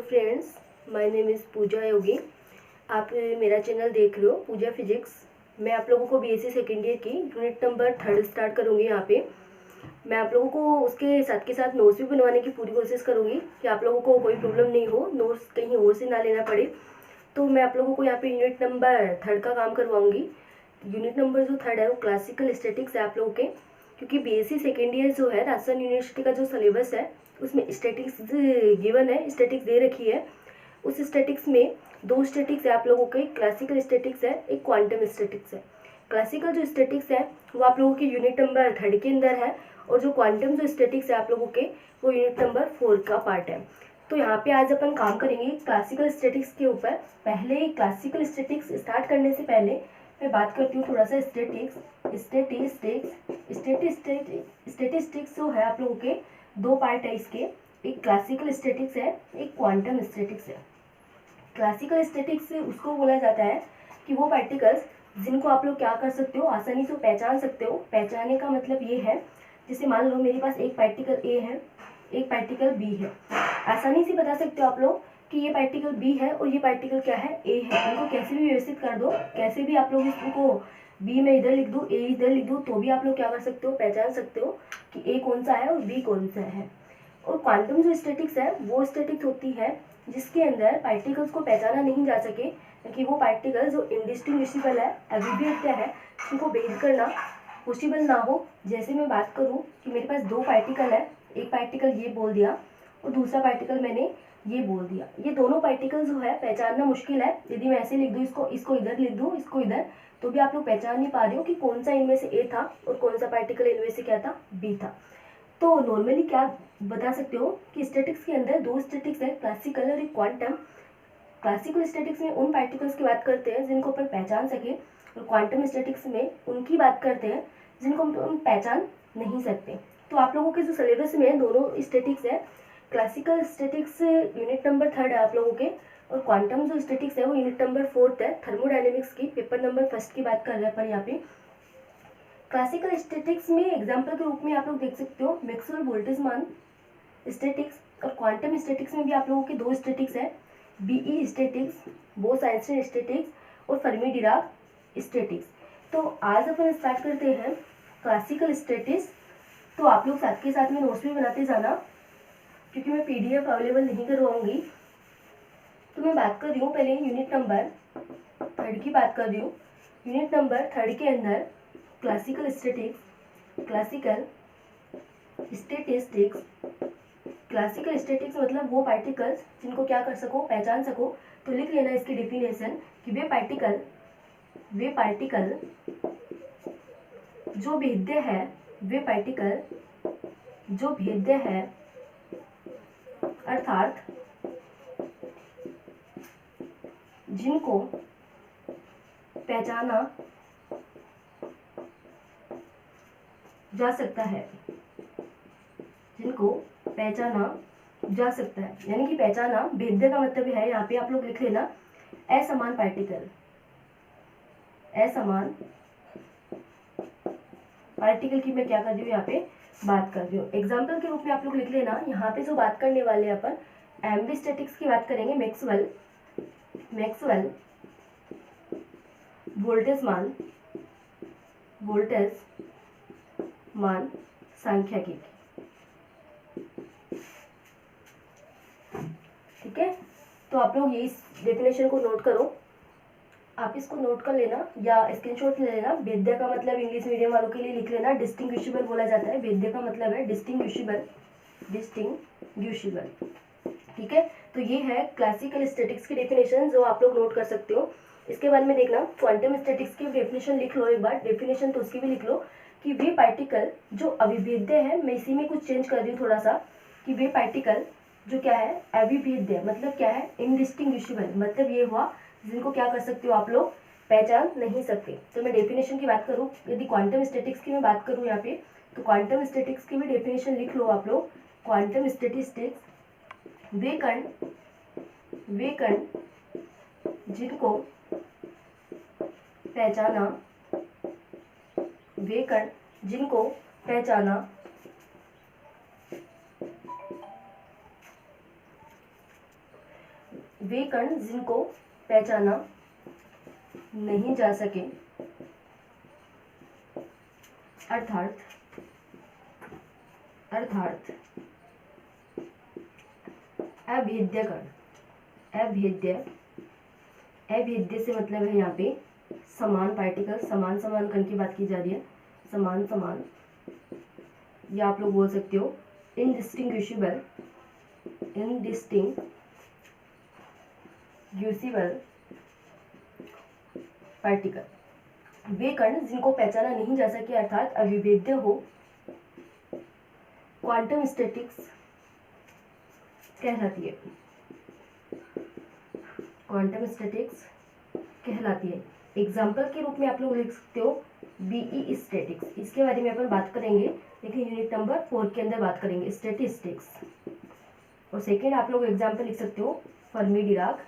Friends, my name is पूजा योगी। आप मेरा channel देख रहे हो पूजा फिजिक्स। मैं आप लोगों को बीएससी सेकेंड ईयर की यूनिट नंबर 3 स्टार्ट करूँगी। यहाँ पे मैं आप लोगों को उसके साथ के साथ नोट्स भी बनवाने की पूरी कोशिश करूँगी कि आप लोगों को कोई प्रॉब्लम नहीं हो, नोट्स कहीं और से ना लेना पड़े। तो मैं आप लोगों को यहाँ पे यूनिट नंबर 3 का काम करवाऊँगी। यूनिट नंबर जो 3 है वो क्लासिकल स्टैटिक्स है आप लोगों के, क्योंकि बीएससी सेकेंड ईयर जो है राजस्थान यूनिवर्सिटी का जो सिलेबस है उसमें स्टैटिक्स गिवन है, स्टैटिक्स दे रखी है। उस स्टैटिक्स में दो स्टैटिक्स है आप लोगों के, क्लासिकल स्टैटिक्स है, एक क्वांटम स्टैटिक्स है। क्लासिकल जो स्टैटिक्स है वो आप लोगों के यूनिट नंबर 3 के अंदर है, और जो क्वांटम जो स्टैटिक्स है आप लोगों के वो यूनिट नंबर 4 का पार्ट है। तो यहाँ पे आज अपन काम करेंगे क्लासिकल स्टैटिक्स के ऊपर। पहले क्लासिकल स्टैटिक्स स्टार्ट करने से पहले मैं बात करती हूँ थोड़ा सा स्टैटिस्टिक्स जो है आप लोगों के दो पार्ट है इसके, एक क्लासिकल स्टैटिक्स है, एक क्वांटम स्टैटिक्स है। क्लासिकल स्टैटिक्स उसको बोला जाता है कि वो पार्टिकल्स जिनको आप लोग क्या कर सकते हो, आसानी से पहचान सकते हो। पहचानने का मतलब ये है, जैसे मान लो मेरे पास एक पार्टिकल ए है, एक पार्टिकल बी है। आसानी से बता सकते हो आप लोग कि ये पार्टिकल बी है और ये पार्टिकल क्या है, ए है। इनको कैसे भी व्यवस्थित कर दो, कैसे भी आप लोग इसको बी में इधर लिख दो, ए इधर लिख दो, तो भी आप लोग क्या कर सकते हो, पहचान सकते हो कि ए कौन सा है और बी कौन सा है। और क्वांटम जो स्टैटिक्स है वो स्टैटिक्स होती है जिसके अंदर पार्टिकल्स को पहचाना नहीं जा सके, कि वो पार्टिकल जो इंडिस्टिंग्विशिबल है, अविभेद्य है, उनको भेद करना पॉसिबल ना हो। जैसे मैं बात करूं कि मेरे पास दो पार्टिकल है, एक पार्टिकल ये बोल दिया और दूसरा पार्टिकल मैंने ये बोल दिया। ये दोनों पार्टिकल जो है पहचानना मुश्किल है। यदि मैं ऐसे लिख दूँ, इसको इधर लिख दूँ, इसको इधर, तो भी आप लोग पहचान नहीं पा रहे हो कि कौन सा इनमें से ए था और कौन सा पार्टिकल इनमें से क्या था, बी था। तो नॉर्मली क्या बता सकते हो कि स्टैटिक्स के अंदर दो स्टैटिक्स है, क्लासिकल और एक क्वांटम। क्लासिकल स्टैटिक्स में उन पार्टिकल्स की बात करते हैं जिनको अपन पहचान सके, और क्वांटम स्टैटिक्स में उनकी बात करते हैं जिनको हम पहचान नहीं सकते। तो आप लोगों के जो सिलेबस में दोनों स्टैटिक्स है, क्लासिकल स्टैटिक्स यूनिट नंबर 3 है आप लोगों के, और क्वांटम जो स्टैटिक्स है वो यूनिट नंबर 4 है। थर्मोडायनेमिक्स की पेपर नंबर 1 की बात कर रहे हैं अपन यहाँ पे। क्लासिकल स्टैटिक्स में एग्जाम्पल के रूप में आप लोग देख सकते हो मैक्सवेल बोल्ट्जमान स्टैटिक्स, और क्वांटम स्टैटिक्स में भी आप लोगों के दो स्टैटिक्स है, बीई स्टैटिक्स, बोस-आइंस्टाइन स्टैटिक्स और फर्मी डिराक स्टैटिक्स। तो आज अपन स्टार्ट करते हैं क्लासिकल स्टैटिक्स। तो आप लोग साथ के साथ में नोट्स भी बनाते जाना, क्योंकि मैं पीडीएफ अवेलेबल नहीं करवाऊंगी। तो मैं बात कर रही हूँ पहले यूनिट नंबर 3 की बात कर रही हूँ। यूनिट नंबर 3 के अंदर क्लासिकल स्टैटिक्स, क्लासिकल स्टैटिक्स मतलब वो पार्टिकल्स जिनको क्या कर सको, पहचान सको। तो लिख लेना इसकी डेफिनेशन कि वे पार्टिकल जो भेद्य है, वे पार्टिकल जो भेद्य है, अर्थात जिनको पहचाना जा सकता है, जिनको पहचाना जा सकता है। यानी कि पहचाना, भेद्य का मतलब है यहाँ पे आप लोग लिख लेना असमान पार्टिकल, असमान पार्टिकल की मैं क्या कर रही हूँ, यहाँ पे बात कर रही हूँ। एग्जाम्पल के रूप में आप लोग लिख लेना, यहाँ पे जो बात करने वाले हैं अपन एमवी स्टैटिक्स की बात करेंगे। मैक्सवेल बोल्ट्जमान सांख्यिकी, ठीक है। तो आप लोग ये इस डेफिनेशन को नोट करो, आप इसको नोट कर लेना या स्क्रीनशॉट ले लेना। भेद्य का मतलब इंग्लिश मीडियम वालों के लिए लिख लेना, डिस्टिंग्विशेबल बोला जाता है। भेद्य का मतलब है डिस्टिंग्विशेबल, ठीक है। तो ये है क्लासिकल स्टैटिक्स की डेफिनेशन जो आप लोग नोट कर सकते हो। इसके बाद में देखना क्वांटम स्टैटिक्स की डेफिनेशन लिख लो एक बार, डेफिनेशन तो उसकी भी लिख लो कि वे पार्टिकल जो अविभेद्य है, मैं इसी में कुछ चेंज कर रही हूँ थोड़ा सा, कि वे पार्टिकल जो क्या है, अविभेद्य मतलब क्या है, इनडिस्टिंग्विशेबल मतलब ये हुआ जिनको क्या कर सकते हो आप लोग, पहचान नहीं सकते। तो मैं डेफिनेशन की बात करूँ, यदि क्वांटम स्टैटिक्स की मैं बात करूँ यहाँ पे, तो क्वांटम स्टैटिक्स की भी डेफिनेशन लिख लो आप लोग। क्वांटम स्टैटिस्टिक्स वे कण जिनको पहचाना, वे कण जिनको पहचाना वे कण जिनको पहचाना नहीं जा सके, अर्थात अभेद्य कण। अभेद्य से मतलब है यहाँ पे समान पार्टिकल, समान कण की बात की जा रही है, समान, या आप लोग बोल सकते हो इनडिस्टिंग्विशिबल पार्टिकल। वे कण जिनको पहचाना नहीं जा सके अर्थात अविभेद्य हो, क्वांटम स्टैटिक्स कहलाती है। एग्जाम्पल के रूप में आप लोग लिख सकते हो बीई स्टैटिक्स, इसके बारे में अपन बात करेंगे लेकिन यूनिट नंबर 4 के अंदर बात करेंगे स्टैटिस्टिक्स। और सेकेंड आप लोग एग्जाम्पल लिख सकते हो फर्मी डिराक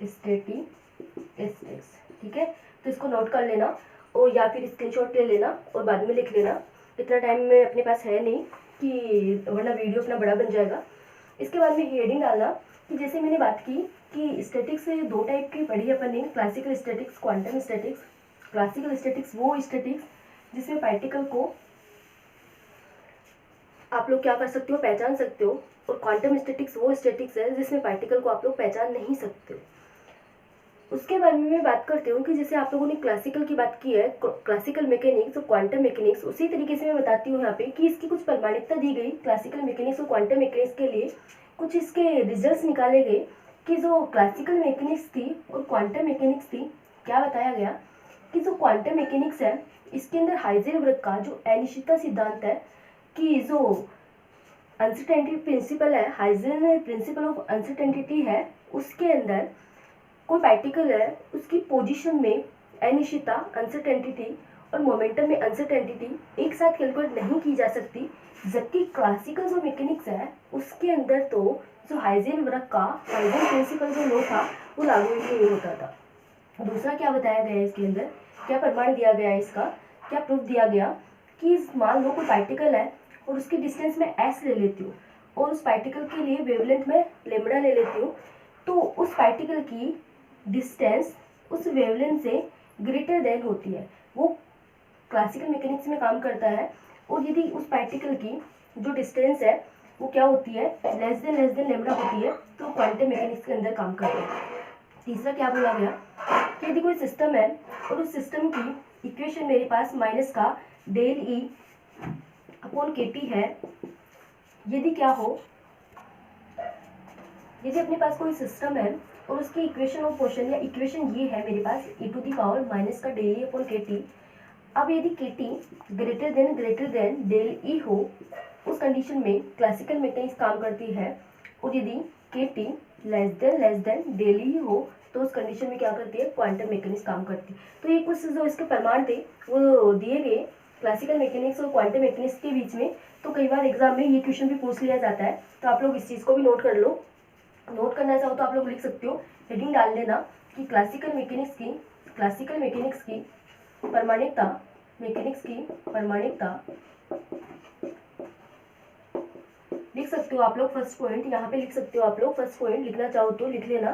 स्टैटिस्टिक्स। ठीक है, तो इसको नोट कर लेना और या फिर स्क्रीनशॉट ले लेना और बाद में लिख लेना। इतना टाइम में अपने पास है नहीं कि वरना वीडियो अपना बड़ा बन जाएगा। इसके बाद में हेडिंग डालना कि जैसे मैंने बात की कि स्टैटिक्स 2 टाइप की पढ़ी अपन ने, classical statics, quantum statics. Classical statics वो स्टैटिक्स जिसमें पार्टिकल को आप लोग क्या कर सकते हो, पहचान सकते हो, और क्वांटम स्टैटिक्स वो स्टैटिक्स है जिसमें पार्टिकल को आप लोग पहचान नहीं सकते हो। उसके बारे में मैं बात करती हूँ कि जैसे आप लोगों ने क्लासिकल की बात की है, क्लासिकल मैकेनिक्स और क्वांटम मैकेनिक्स, उसी तरीके से मैं बताती हूँ यहाँ पे कि इसकी कुछ प्रमाणिकता दी गई क्लासिकल मैकेनिक्स और क्वांटम मैकेनिक्स के लिए। कुछ इसके रिजल्ट्स निकाले गए कि जो क्लासिकल मैकेनिक्स थी और क्वांटम मैकेनिक्स थी, क्या बताया गया कि जो क्वांटम मैकेनिक्स है इसके अंदर हाइजेनबर्ग का जो अनिश्चितता सिद्धांत है, कि जो अनसर्टेनिटी प्रिंसिपल है, हाइजेनबर्ग प्रिंसिपल ऑफ अनसर्टेनिटी है, उसके अंदर कोई पार्टिकल है उसकी पोजीशन में अनिश्चितता अनसर्टेनिटी और मोमेंटम में अनसर्टेनिटी एक साथ कैलकुलेट नहीं की जा सकती। जबकि क्लासिकल जो मैकेनिक्स है उसके अंदर तो जो हाइजेनबर्ग का हाइजेन प्रिंसिपल जो लॉ था वो लागू ही नहीं होता था। दूसरा क्या बताया गया है इसके अंदर, क्या प्रमाण दिया गया है इसका, क्या प्रूफ दिया गया कि मान लो कोई पार्टिकल है और उसकी डिस्टेंस में एस ले लेती हूँ और उस पार्टिकल के लिए वेवलेंथ में लेमड़ा ले लेती हूँ, तो उस पार्टिकल की डिस्टेंस उस वेवलेंथ से ग्रेटर देन होती है, वो क्लासिकल मैकेनिक्स में काम करता है। और यदि उस पार्टिकल की जो डिस्टेंस है वो क्या होती है, लेस देन लेमड़ा होती है, तो क्वांटम मैकेनिक्स के अंदर काम करता है। तीसरा क्या बोला गया कि यदि कोई सिस्टम है और उस सिस्टम की इक्वेशन मेरे पास माइनस का del E upon K T है, यदि क्या हो, यदि अपने पास कोई सिस्टम है और उसकी इक्वेशन ऑफ मोशन या इक्वेशन ये है मेरे पास e to the power minus का del E upon K T. अब यदि K T greater than del E हो, उस कंडीशन में क्लासिकल मैकेनिक्स काम करती है। और यदि K T less than del E हो तो उस कंडीशन में क्या करती है, क्वांटम मैकेनिक्स काम करती है। तो ये कुछ जो इसके प्रमाण थे वो दिए गए क्लासिकल मैकेनिक्स और क्वांटम मैकेनिक्स के बीच में। तो कई बार एग्जाम में ये क्वेश्चन भी पूछ लिया जाता है, तो आप लोग इस चीज़ को भी नोट कर लो। नोट करना चाहो तो आप लोग लिख सकते हो, हेडिंग डाल देना कि क्लासिकल मैकेनिक्स की प्रमाणिकता लिख सकते हो आप लोग। फर्स्ट पॉइंट यहाँ पे लिख सकते हो आप लोग, फर्स्ट पॉइंट लिखना चाहो तो लिख लेना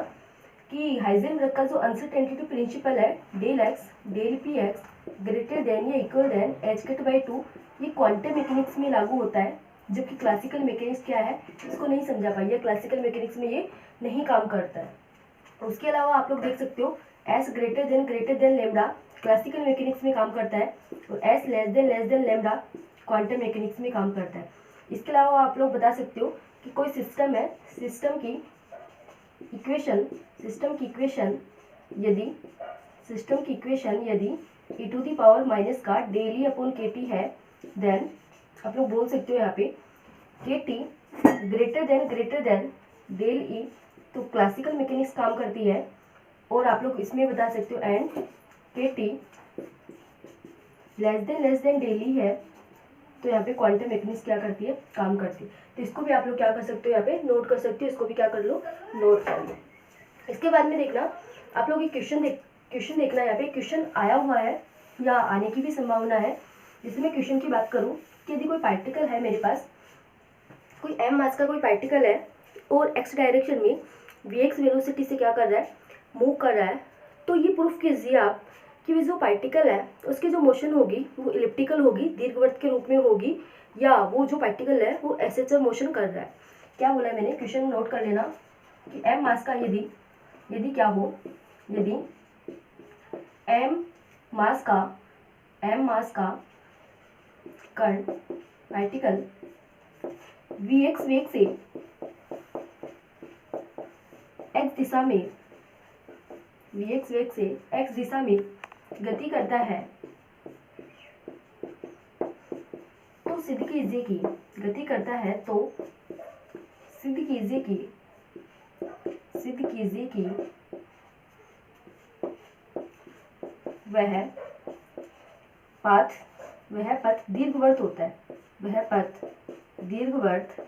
कि हाइजेनबर्ग का जो अनसर्टेनिटी प्रिंसिपल है del x del p x greater than या equal than h cut by 2, ये क्वांटम मैकेनिक्स में लागू होता है। जबकि क्लासिकल मैकेनिक्स क्या है इसको नहीं समझा पाइए, क्लासिकल मैकेनिक्स में ये नहीं काम करता है। उसके अलावा आप लोग देख सकते हो S greater than lambda classical mechanics में काम करता है और S less than lambda quantum mechanics में काम करता है। इसके अलावा आप लोग बता सकते हो कि कोई सिस्टम है, सिस्टम की इक्वेशन यदि e to the power minus का del E upon K T है, देन आप लोग बोल सकते हो यहाँ पे K T greater than del E, तो क्लासिकल मैकेनिक्स काम करती है। और आप लोग इसमें बता सकते हो and K T less than del E है, तो यहाँ पे क्वांटम मैकेनिक्स क्या करती है, काम करती है। तो इसको भी आप लोग क्या कर सकते हो, यहाँ पे नोट कर सकते हो, इसको भी क्या कर लो, नोट कर लो। इसके बाद में देखना आप लोग ये क्वेश्चन देखना, यहाँ पे क्वेश्चन आया हुआ है या आने की भी संभावना है। जैसे मैं क्वेश्चन की बात करूँ कि यदि कोई पार्टिकल है मेरे पास, कोई m मास का कोई पार्टिकल है और x डायरेक्शन में Vx वेलोसिटी से क्या कर रहा है, मूव कर रहा है, तो ये प्रूफ कीजिए आप कि जो पार्टिकल है उसकी जो मोशन होगी वो इलिप्टिकल होगी, दीर्घवृत्त के रूप में होगी, या वो जो पार्टिकल है वो ऐसे मोशन कर रहा है। क्या बोला है मैंने, क्वेश्चन नोट कर लेना कि m मास का यदि क्या हो, यदि m मास का कण पार्टिकल Vx वेग से x दिशा में Vx वेग से x दिशा में गति करता है, तो सिद्ध कीजिए कि गति करता है, तो सिद्ध कीजिए कि वह पथ दीर्घवृत्त होता है, वह पथ दीर्घवृत्त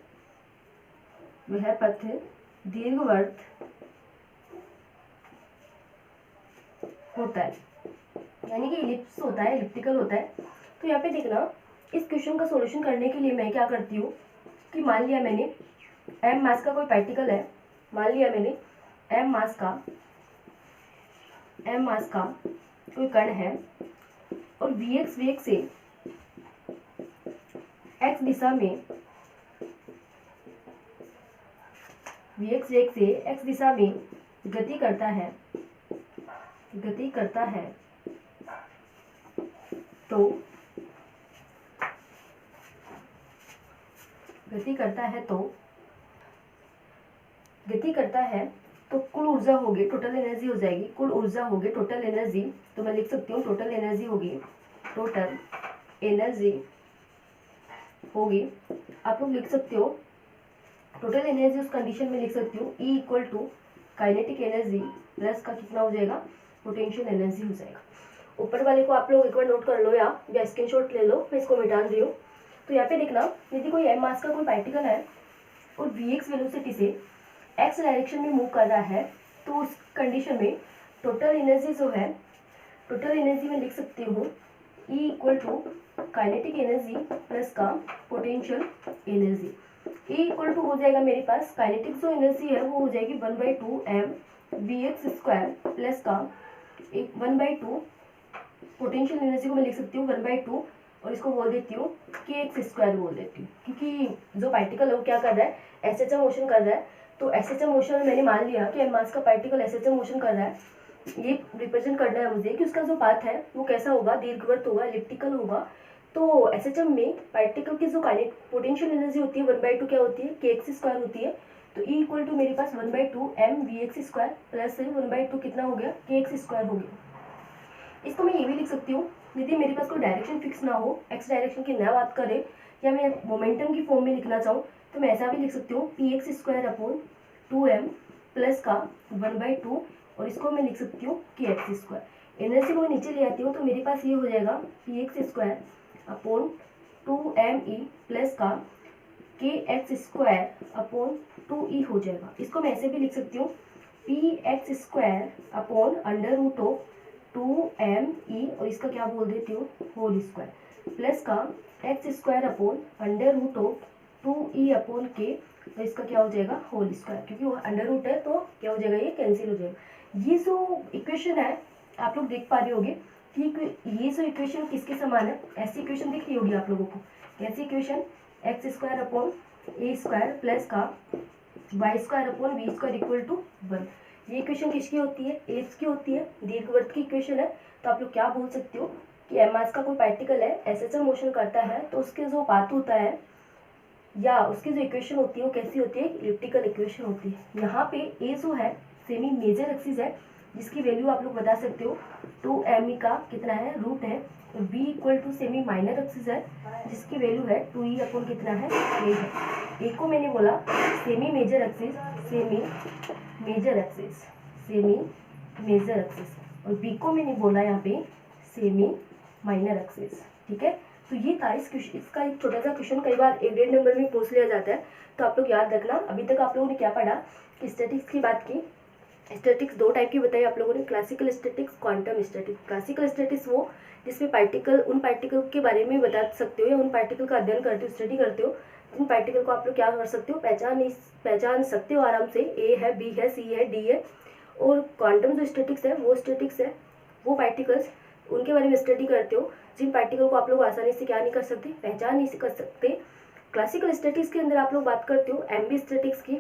होता है, यानी कि इलिप्स होता है, इलिप्टिकल होता है। तो यहाँ पे देखना, इस क्वेश्चन का सॉल्यूशन करने के लिए मैं क्या करती हूँ कि मान लिया मैंने m मास का कोई पार्टिकल है, मान लिया मैंने m मास का कोई कण है और Vx वेग से x दिशा में गति करता है, तो कुल ऊर्जा होगी, टोटल एनर्जी हो जाएगी, टोटल एनर्जी, तो मैं लिख सकती हूँ टोटल एनर्जी होगी, आप लोग लिख सकते हो टोटल एनर्जी उस कंडीशन में लिख सकती हूँ E equal to kinetic energy plus का कितना हो जाएगा, पोटेंशियल एनर्जी हो जाएगा। ऊपर वाले को आप लोग एक बार नोट कर लो या स्क्रीनशॉट ले लो, मैं इसको मिटा रही हूँ। तो यहाँ पे देखना, यदि कोई m मास का कोई पार्टिकल है और Vx वेलोसिटी से x डायरेक्शन में मूव कर रहा है, तो उस कंडीशन में टोटल एनर्जी जो है, टोटल एनर्जी में लिख सकती हूँ E equal to kinetic energy plus का potential energy. E equal to हो जाएगा मेरे पास, काइनेटिक जो एनर्जी है वो हो जाएगी 1/2 m Vx स्क्वायर प्लस का 1/2 पोटेंशियल एनर्जी को मैं लिख सकती हूँ 1/2 और इसको बोल देती हूँ kx स्क्वायर बोल देती हूँ, क्योंकि जो पार्टिकल है वो क्या कर रहा है, एसएचएम मोशन कर रहा है। तो एसएचएम मोशन मैंने मान लिया कि m मास का पार्टिकल एसएचएम मोशन कर रहा है, ये रिप्रेजेंट करना है मुझे कि उसका जो पाथ है वो कैसा होगा, दीर्घवृत्त होगा, इलिप्टिकल होगा। तो एसएचएम में पार्टिकल की जो पोटेंशियल एनर्जी होती है 1/2 क्या होती है, kx स्क्वायर होती है। तो E इक्वल टू मेरे पास 1/2 m Vx स्क्वायर प्लस 1/2 कितना हो गया, kx स्क्वायर हो गया। इसको मैं ये भी लिख सकती हूँ, यदि मेरे पास कोई डायरेक्शन फिक्स ना हो, एक्स डायरेक्शन की ना बात करें, या मैं मोमेंटम की फॉर्म में लिखना चाहूँ, तो मैं ऐसा भी लिख सकती हूँ px square upon 2m plus का 1/2 और इसको मैं लिख सकती हूँ kx स्क्वायर। एनर्जी को मैं नीचे ले आती हूँ तो मेरे पास ये हो जाएगा px square upon 2me plus का kx स्क्वायर अपॉन 2e हो जाएगा। इसको मैं ऐसे भी लिख सकती हूँ px square upon under root of 2me और इसका क्या बोल देती हूँ, होल स्क्वायर प्लस का x square upon under root of 2e upon k, तो इसका क्या हो जाएगा, होल स्क्वायर, क्योंकि वो अंडर रूट है तो क्या हो जाएगा, ये कैंसिल हो जाएगा। ये जो इक्वेशन है आप लोग देख पा रहे होगे कि ये जो इक्वेशन किसके समान है, ऐसी इक्वेशन दिख रही होगी आप लोगों को, कैसी equation, X square upon A square plus का Y square upon B square equal to 1। ये इक्वेशन किसकी होती है, एलिप्स की होती है, दीर्घवृत्त की इक्वेशन है। तो आप लोग क्या बोल सकते हो कि एम मास का कोई पार्टिकल है, एसएचएम मोशन करता है, तो उसके जो पाथ होता है या उसकी जो इक्वेशन होती है वो कैसी होती है, इलिप्टिकल इक्वेशन होती है। यहाँ पे ए जो है सेमी मेजर एक्सिस है, जिसकी वैल्यू आप लोग बता सकते हो 2me का कितना है, रूट है। और b equal to semi minor axis है, जिसकी वैल्यू है 2e अपॉन कितना है, a है। ए को मैंने बोला सेमी मेजर एक्सिस, और b को मैंने बोला यहाँ पे सेमी माइनर एक्सिस। ठीक है, तो ये था इसका एक छोटा सा क्वेश्चन, कई बार 1.5 नंबर में पूछ लिया जाता है, तो आप लोग याद रखना। अभी तक आप लोगों ने क्या पढ़ा, स्टैटिक्स की बात की। स्टैटिक्स 2 टाइप की बताई आप लोगों ने, classical statics, quantum statics. Classical statics वो जिसमें उन पार्टिकल के बारे में बता सकते हो या उन पार्टिकल का अध्ययन करते हो, स्टडी करते हो, जिन पार्टिकल को आप लोग क्या कर सकते हो, पहचान सकते हो आराम से, ए है, बी है, सी है, डी है। और क्वांटम जो स्टैटिक्स है वो स्टैटिक्स है, वो पार्टिकल्स उनके बारे में स्टडी करते हो जिन पार्टिकल को आप लोग आसानी से क्या नहीं कर सकते, पहचान नहीं कर सकते। क्लासिकल स्टैटिक्स के अंदर आप लोग बात करते हो एमबी स्टैटिक्स की,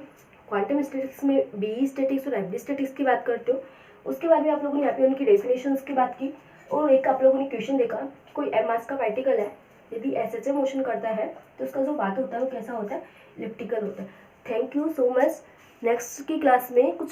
क्वांटम स्टैटिक्स में बीई स्टैटिक्स और एफडी स्टैटिक्स की बात करते हो। उसके बाद में आप लोगों ने यहाँ पे उनकी डेफिनेशंस की बात की, और एक आप लोगों ने क्वेश्चन देखा, कोई एम मास का पार्टिकल है, यदि एसएचए मोशन करता है तो उसका जो पाथ होता है वो कैसा होता है, इलिप्टिकल होता है। Thank you so much. Next की क्लास में कुछ